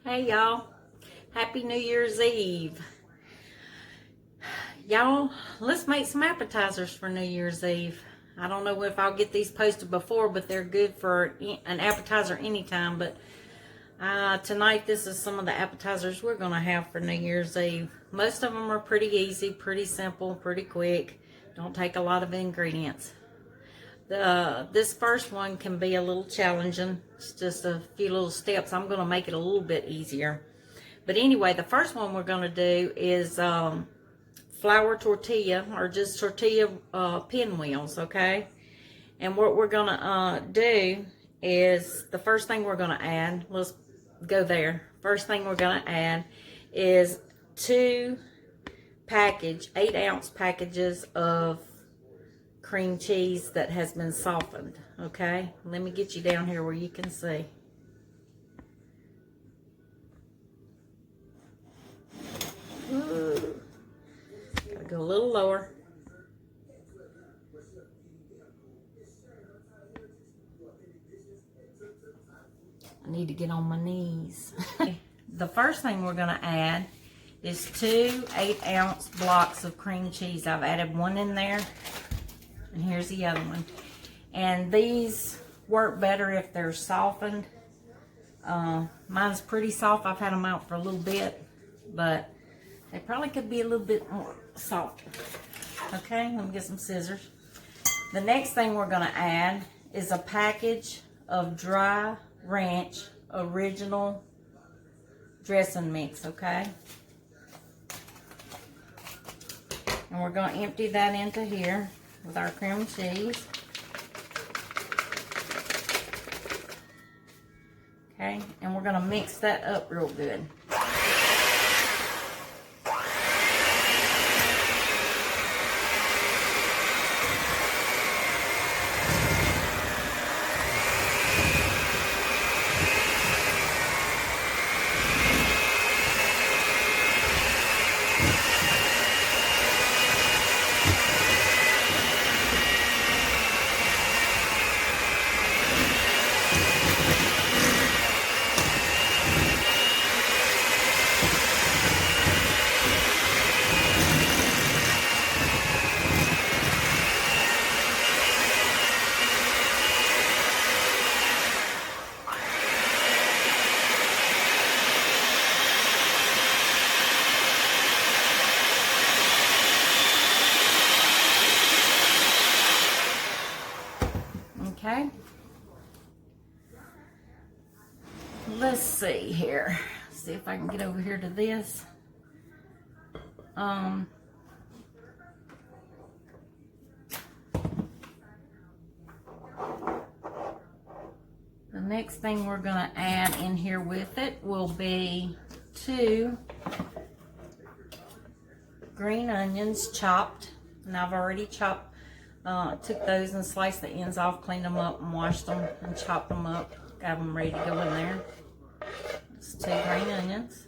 Hey y'all, happy New Year's Eve. Y'all, let's make some appetizers for New Year's Eve. I don't know if I'll get these posted before, but they're good for an appetizer anytime. But tonight, this is some of the appetizers we're going to have for New Year's Eve. Most of them are pretty easy, pretty simple, pretty quick. Don't take a lot of ingredients. This first one can be a little challenging. It's just a few little steps. I'm going to make it a little bit easier. But anyway, the first one we're going to do is flour tortilla, or just tortilla pinwheels, okay? And what we're going to do is, the first thing we're going to add, let's go there. First thing we're going to add is 2 8-ounce packages of cream cheese that has been softened, okay? Let me get you down here where you can see. Ooh. Gotta go a little lower. I need to get on my knees. The first thing we're gonna add is 2 8-ounce blocks of cream cheese. I've added one in there, and here's the other one. And these work better if they're softened. Mine's pretty soft. I've had them out for a little bit, but they probably could be a little bit more softer. Okay, let me get some scissors. The next thing we're gonna add is a package of dry ranch original dressing mix, okay? And we're gonna empty that into here with our cream cheese. Okay, and we're gonna mix that up real good. Okay, let's see here. See if I can get over here to this. The next thing we're going to add in here with it will be 2 green onions chopped, and I've already chopped. Took those and sliced the ends off, cleaned them up, and washed them and chopped them up. Got them ready to go in there. It's 2 green onions.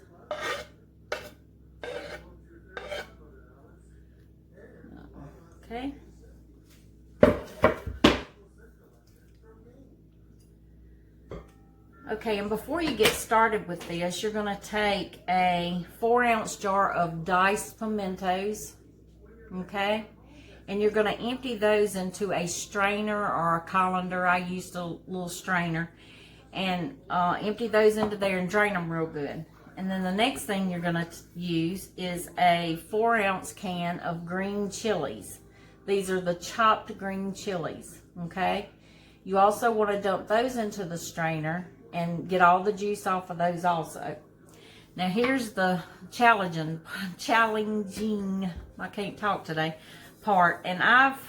Okay. Okay, and before you get started with this, you're going to take a 4-ounce jar of diced pimentos. Okay. And you're going to empty those into a strainer or a colander. I used a little strainer. And empty those into there and drain them real good. And then the next thing you're going to use is a 4-ounce can of green chilies. These are the chopped green chilies, okay? You also want to dump those into the strainer and get all the juice off of those also. Now here's the challenging, I can't talk today, part, and I've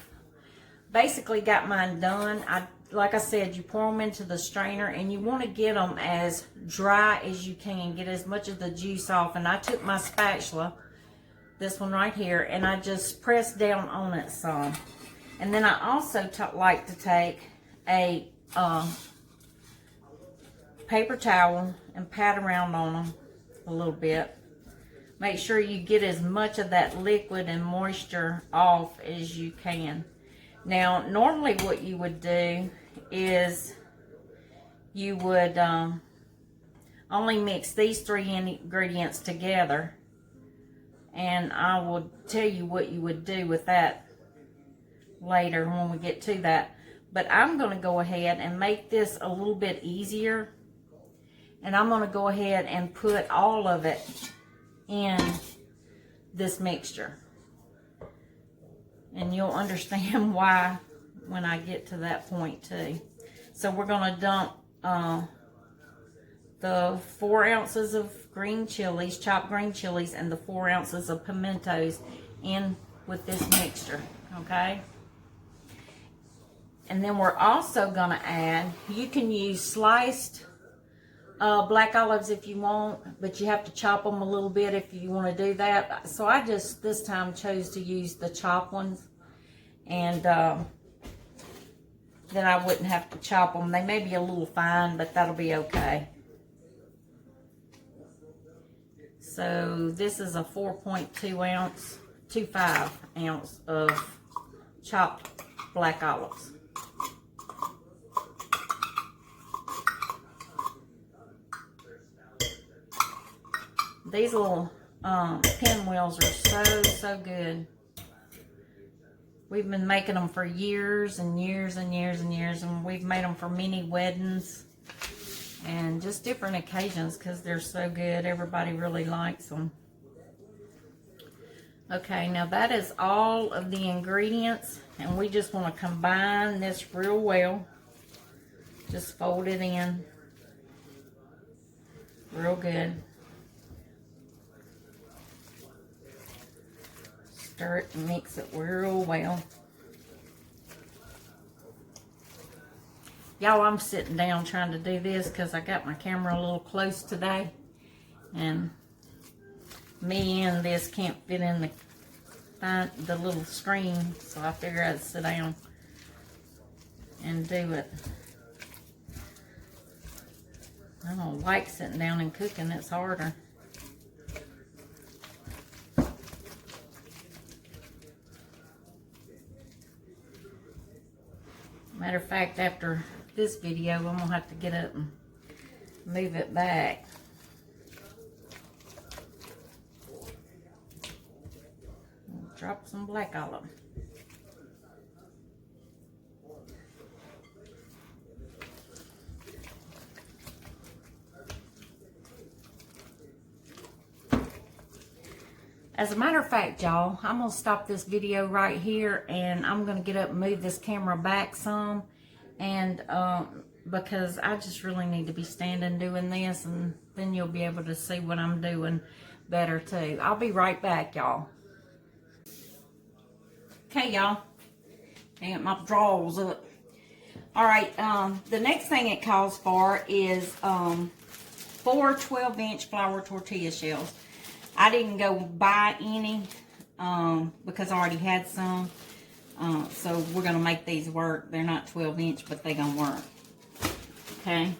basically got mine done. Like I said, you pour them into the strainer, and you want to get them as dry as you can, get as much of the juice off. And I took my spatula, this one right here, and I just pressed down on it some. And then I also like to take a paper towel and pat around on them a little bit. Make sure you get as much of that liquid and moisture off as you can. Now, normally what you would do is you would only mix these 3 ingredients together, and I will tell you what you would do with that later when we get to that. But I'm going to go ahead and make this a little bit easier, and I'm going to go ahead and put all of it in this mixture, and you'll understand why when I get to that point too. So we're going to dump the 4 ounces of green chilies, chopped green chilies, and the 4 ounces of pimentos in with this mixture, okay? And then we're also going to add, you can use sliced black olives if you want, but you have to chop them a little bit if you want to do that. So I just this time chose to use the chopped ones, and then I wouldn't have to chop them. They may be a little fine, but that'll be okay. So this is a 4.25 ounce of chopped black olives. These little pinwheels are so good. We've been making them for years and years and years and years, and we've made them for many weddings and just different occasions because they're so good. Everybody really likes them. Okay, now that is all of the ingredients, and we just want to combine this real well. Just fold it in real good. Stir it and mix it real well. Y'all, I'm sitting down trying to do this because I got my camera a little close today, and me and this can't fit in the little screen, so I figure I'd sit down and do it. I don't like sitting down and cooking, it's harder. Matter of fact, after this video, I'm going to have to get up and move it back. Drop some black olive. As a matter of fact, y'all, I'm going to stop this video right here, and I'm going to get up and move this camera back some, and because I just really need to be standing doing this, and then you'll be able to see what I'm doing better too. I'll be right back, y'all. Okay, y'all. Get my drawers up. All right, the next thing it calls for is 4 12-inch flour tortilla shells. I didn't go buy any because I already had some. So we're going to make these work. They're not 12-inch, but they're going to work. Okay.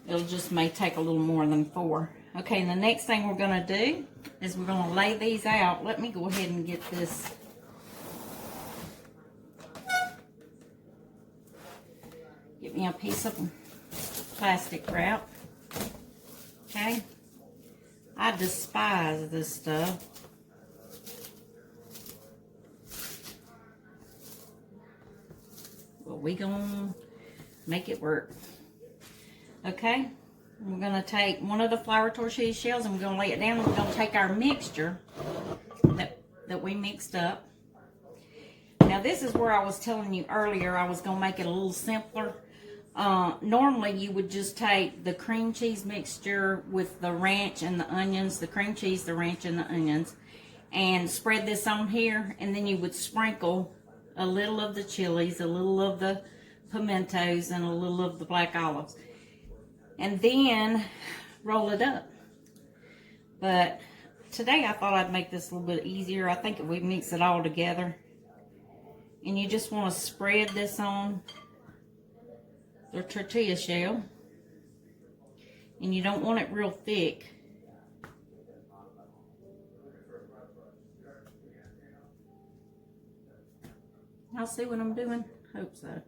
It'll just may take a little more than 4. Okay, and the next thing we're going to do is we're going to lay these out. Let me go ahead and get this. Get me a piece of plastic wrap. Okay. I despise this stuff. But we gonna make it work. Okay? We're gonna take one of the flour tortilla shells and we're gonna lay it down, and we're gonna take our mixture that we mixed up. Now this is where I was telling you earlier I was gonna make it a little simpler. Normally you would just take the cream cheese mixture with the ranch and the onions, the cream cheese, the ranch, and the onions, and spread this on here, and then you would sprinkle a little of the chilies, a little of the pimentos, and a little of the black olives, and then roll it up. But today I thought I'd make this a little bit easier. I think if we mix it all together, and you just want to spread this on the tortilla shell, and you don't want it real thick. Y'all see what I'm doing? Hope so.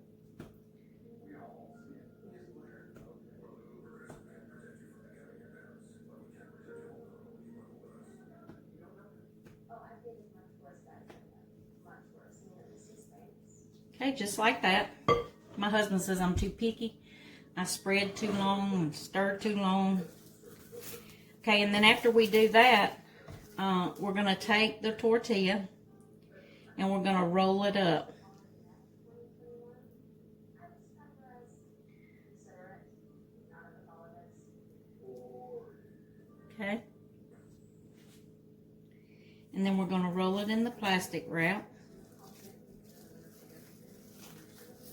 Okay, just like that. My husband says I'm too picky. I spread too long and stir too long. Okay, and then after we do that, we're going to take the tortilla and we're going to roll it up. Okay. And then we're going to roll it in the plastic wrap.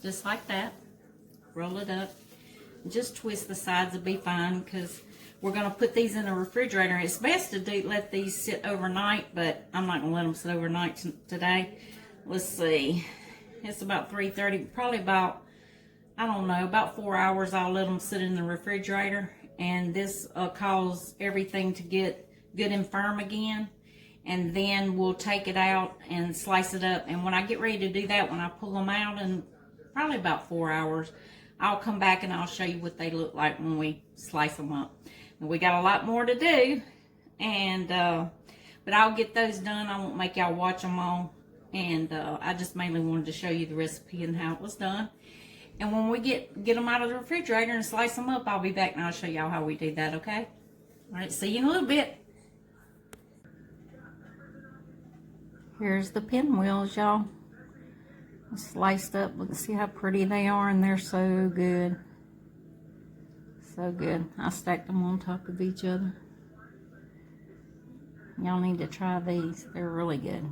Just like that. Roll it up. Just twist the sides will be fine because we're going to put these in the refrigerator. It's best to let these sit overnight, but I'm not going to let them sit overnight today. Let's see. It's about 3:30, probably about, I don't know, about 4 hours I'll let them sit in the refrigerator. And this cause everything to get good and firm again. And then we'll take it out and slice it up. And when I get ready to do that, when I pull them out in probably about 4 hours, I'll come back and I'll show you what they look like when we slice them up. And we got a lot more to do, and but I'll get those done. I won't make y'all watch them all. And I just mainly wanted to show you the recipe and how it was done. And when we get them out of the refrigerator and slice them up, I'll be back and I'll show y'all how we do that, okay? All right, see you in a little bit. Here's the pinwheels, y'all. Sliced up. Look, see how pretty they are, and they're so good. So good. I stacked them on top of each other. Y'all need to try these. They're really good.